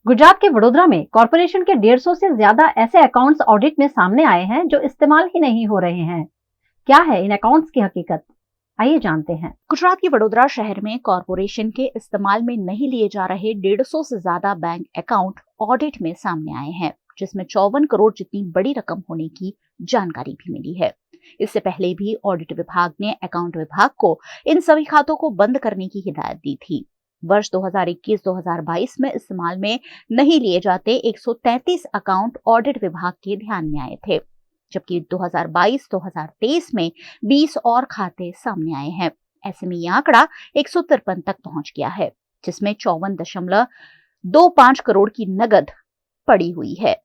गुजरात के वडोदरा में कॉरपोरेशन के 150 से ज्यादा ऐसे अकाउंट्स ऑडिट में सामने आए हैं जो इस्तेमाल ही नहीं हो रहे हैं। क्या है इन अकाउंट्स की हकीकत, आइए जानते हैं। गुजरात के वडोदरा शहर में कॉरपोरेशन के इस्तेमाल में नहीं लिए जा रहे 150 से ज्यादा बैंक अकाउंट ऑडिट में सामने आए हैं, जिसमें 54 करोड़ जितनी बड़ी रकम होने की जानकारी भी मिली है। इससे पहले भी ऑडिट विभाग ने अकाउंट विभाग को इन सभी खातों को बंद करने की हिदायत दी थी। वर्ष 2021-2022 में इस्तेमाल में नहीं लिए जाते 133 अकाउंट ऑडिट विभाग के ध्यान में आए थे, जबकि 2022-2023 में 20 और खाते सामने आए हैं। ऐसे में यह आंकड़ा 153 तक पहुंच गया है, जिसमें 54.25 करोड़ की नगद पड़ी हुई है।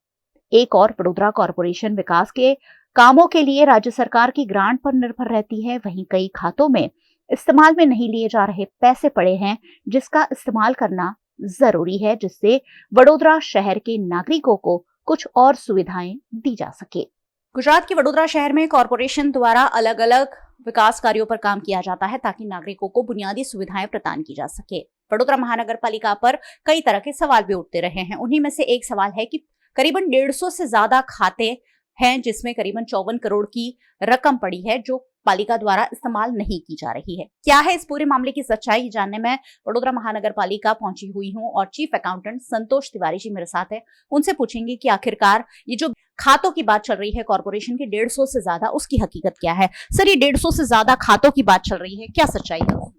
एक और वडोदरा कॉरपोरेशन विकास के कामों के लिए राज्य सरकार की ग्रांट पर निर्भर रहती है। वहीं कई खातों में इस्तेमाल में नहीं लिए जा रहे पैसे पड़े हैं, जिसका इस्तेमाल करना जरूरी है, जिससे वडोदरा शहर के नागरिकों को कुछ और सुविधाएं दी जा सके। गुजरात के वडोदरा शहर में कॉरपोरेशन द्वारा अलग अलग विकास कार्यों पर काम किया जाता है ताकि नागरिकों को बुनियादी सुविधाएं प्रदान की जा सके। वडोदरा महानगर पालिका पर कई तरह के सवाल भी उठते रहे हैं। उन्हीं में से एक सवाल है कि करीबन 150 से ज्यादा खाते हैं, जिसमें करीबन 54 करोड़ की रकम पड़ी है जो पालिका द्वारा इस्तेमाल नहीं की जा रही है। क्या है इस पूरे मामले की सच्चाई जानने में वडोदरा महानगर पालिका पहुंची हुई हूं और चीफ अकाउंटेंट संतोष तिवारी जी मेरे साथ है। उनसे पूछेंगे कि आखिरकार ये जो खातों की बात चल रही है कॉर्पोरेशन के 150 से ज्यादा, उसकी हकीकत क्या है। सर, ये 150 से ज्यादा खातों की बात चल रही है, क्या सच्चाई है?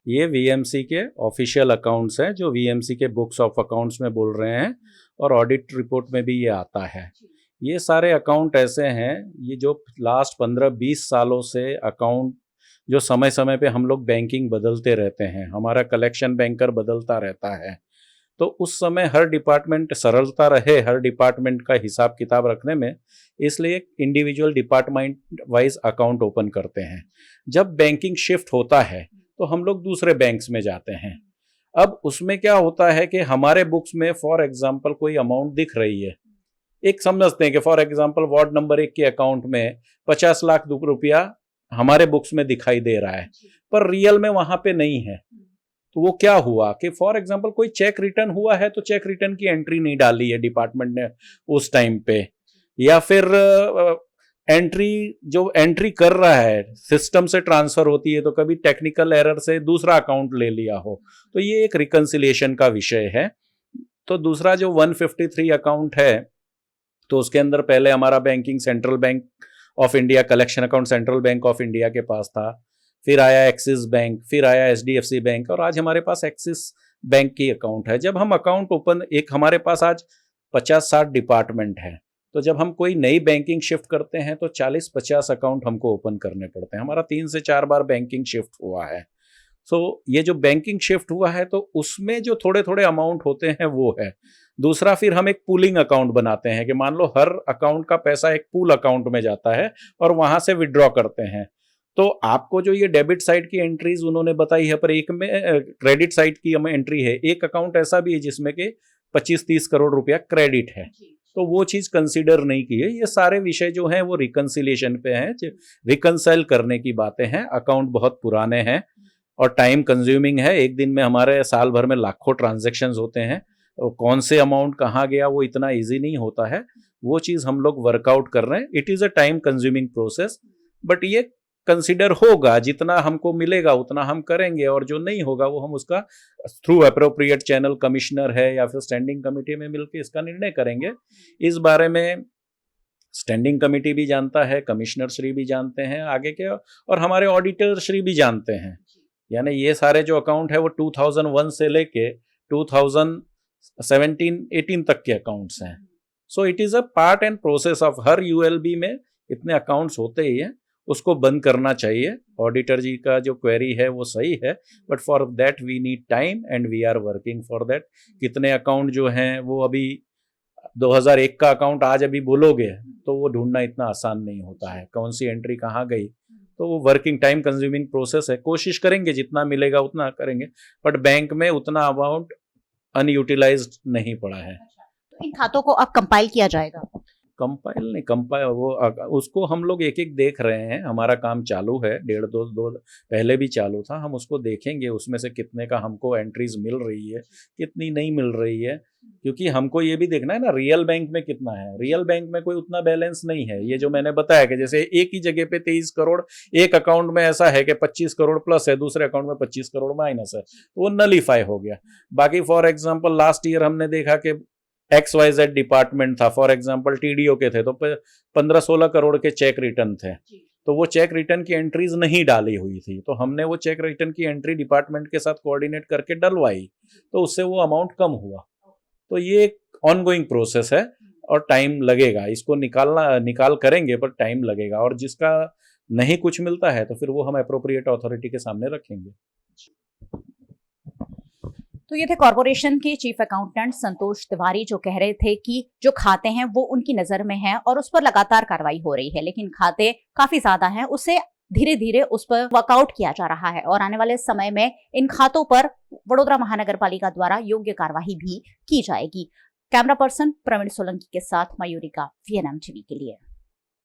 ये वीएमसी के ऑफिशियल अकाउंट्स हैं जो वीएमसी के बुक्स ऑफ अकाउंट्स में बोल रहे हैं और ऑडिट रिपोर्ट में भी ये आता है। ये सारे अकाउंट ऐसे हैं, ये जो लास्ट 15-20 सालों से अकाउंट जो समय समय पे हम लोग बैंकिंग बदलते रहते हैं, हमारा कलेक्शन बैंकर बदलता रहता है, तो उस समय हर डिपार्टमेंट सरलता रहे हर डिपार्टमेंट का हिसाब किताब रखने में, इसलिए individual department wise account open करते हैं। जब बैंकिंग शिफ्ट होता है तो हम लोग दूसरे बैंक्स में जाते हैं। अब उसमें क्या होता है कि हमारे बुक्स में फॉर एग्जांपल कोई अमाउंट दिख रही है, एक समझते हैं कि फॉर एग्जांपल वार्ड नंबर 1 के अकाउंट में 50 लाख रुपया हमारे बुक्स में दिखाई दे रहा है, पर रियल में वहां पे नहीं है। तो वो क्या हुआ कि फॉर एग्जांपल कोई चेक रिटर्न हुआ है तो चेक रिटर्न की एंट्री नहीं डाली है डिपार्टमेंट ने उस टाइम पे, या फिर एंट्री कर रहा है सिस्टम से ट्रांसफर होती है तो कभी टेक्निकल एरर से दूसरा अकाउंट ले लिया हो, तो ये एक रिकंसिलिएशन का विषय है। तो दूसरा जो 153 अकाउंट है तो उसके अंदर पहले हमारा banking central bank of India collection account central bank of India के पास था, फिर आया एक्सिस बैंक, फिर आया एचडीएफसी बैंक और आज हमारे पास एक्सिस बैंक की अकाउंट है। जब हम अकाउंट ओपन, एक हमारे पास आज 50-60 डिपार्टमेंट है, तो जब हम कोई नई बैंकिंग शिफ्ट करते हैं तो 40-50 अकाउंट हमको ओपन करने पड़ते हैं। हमारा 3 से 4 बार बैंकिंग शिफ्ट हुआ है। सो ये जो बैंकिंग शिफ्ट हुआ है तो उसमें जो थोड़े थोड़े अमाउंट होते हैं वो है। दूसरा, फिर हम एक पूलिंग अकाउंट बनाते हैं कि मान लो हर अकाउंट का पैसा एक पूल अकाउंट में जाता है और वहां से विड्रॉ करते हैं। तो आपको जो ये डेबिट साइड की एंट्रीज उन्होंने बताई है, पर एक में क्रेडिट साइड की हमें एंट्री है। एक अकाउंट ऐसा भी है जिसमें कि 25-30 करोड़ रुपया क्रेडिट है, तो वो चीज कंसीडर नहीं की है। ये सारे विषय जो हैं वो रिकंसिलिएशन पे हैं, रिकंसाइल करने की बातें हैं। अकाउंट बहुत पुराने हैं और टाइम कंज्यूमिंग है। एक दिन में हमारे साल भर में लाखों ट्रांजैक्शंस होते हैं, और कौन से अमाउंट कहाँ गया वो इतना इजी नहीं होता है। वो चीज हम लोग वर्कआउट कर रहे हैं। It is a time consuming process, but ये कंसिडर होगा, जितना हमको मिलेगा उतना हम करेंगे, और जो नहीं होगा वो हम उसका थ्रू अप्रोप्रिएट चैनल, कमिश्नर है या फिर स्टैंडिंग कमेटी में मिलकर इसका निर्णय करेंगे। इस बारे में स्टैंडिंग कमेटी भी जानता है, कमिश्नर श्री भी जानते हैं आगे के, और हमारे ऑडिटर श्री भी जानते हैं। यानी ये सारे जो अकाउंट है वो 2001 से लेके 2017-18 तक के अकाउंट्स हैं। So it is a part and process of her ULB में इतने अकाउंट्स होते ही हैं, उसको बंद करना चाहिए। ऑडिटर जी का जो क्वेरी है वो सही है, but for that we need time and we are working for that. कितने अकाउंट जो हैं वो अभी 2001 का अकाउंट आज अभी बोलोगे तो वो ढूंढना इतना आसान नहीं होता है, कौन सी एंट्री कहाँ गई। तो वो वर्किंग टाइम कंज्यूमिंग प्रोसेस है। कोशिश करेंगे जितना मिलेगा उतना करेंगे, बट बैंक में उतना अमाउंट अनयूटिलाइज्ड नहीं पड़ा है। इन खातों को अब कंपाइल किया जाएगा? कंपाइल नहीं, कंपाइल वो उसको हम लोग एक एक देख रहे हैं, हमारा काम चालू है, डेढ़ दो पहले भी चालू था, हम उसको देखेंगे उसमें से कितने का हमको एंट्रीज मिल रही है, कितनी नहीं मिल रही है, क्योंकि हमको ये भी देखना है ना रियल बैंक में कितना है। रियल बैंक में कोई उतना बैलेंस नहीं है। ये जो मैंने बताया कि जैसे एक ही जगह पे 23 करोड़, एक अकाउंट में ऐसा है कि 25 करोड़ प्लस है, दूसरे अकाउंट में 25 करोड़ माइनस है, तो वो नलीफाई हो गया। बाकी फॉर एग्जाम्पल लास्ट ईयर हमने देखा कि XYZ डिपार्टमेंट था, फॉर एग्जाम्पल TDO के थे, तो 15-16 करोड़ के चेक रिटर्न थे, तो वो चेक रिटर्न की एंट्रीज नहीं डाली हुई थी, तो हमने वो चेक रिटर्न की एंट्री डिपार्टमेंट के साथ कोऑर्डिनेट करके डलवाई, तो उससे वो अमाउंट कम हुआ। तो ये एक ऑनगोइंग प्रोसेस है और टाइम लगेगा, इसको निकाल करेंगे पर टाइम लगेगा, और जिसका नहीं कुछ मिलता है तो फिर वो हम एप्रोप्रिएट अथॉरिटी के सामने रखेंगे। तो ये थे कॉर्पोरेशन के चीफ अकाउंटेंट संतोष तिवारी, जो कह रहे थे कि जो खाते हैं वो उनकी नजर में हैं और उस पर लगातार कार्रवाई हो रही है, लेकिन खाते काफी ज्यादा हैं, उसे धीरे धीरे उस पर वर्कआउट किया जा रहा है और आने वाले समय में इन खातों पर वडोदरा महानगर पालिका द्वारा योग्य कार्यवाही भी की जाएगी। कैमरा पर्सन प्रवीण सोलंकी के साथ मयूरिका, VNM टीवी के लिए।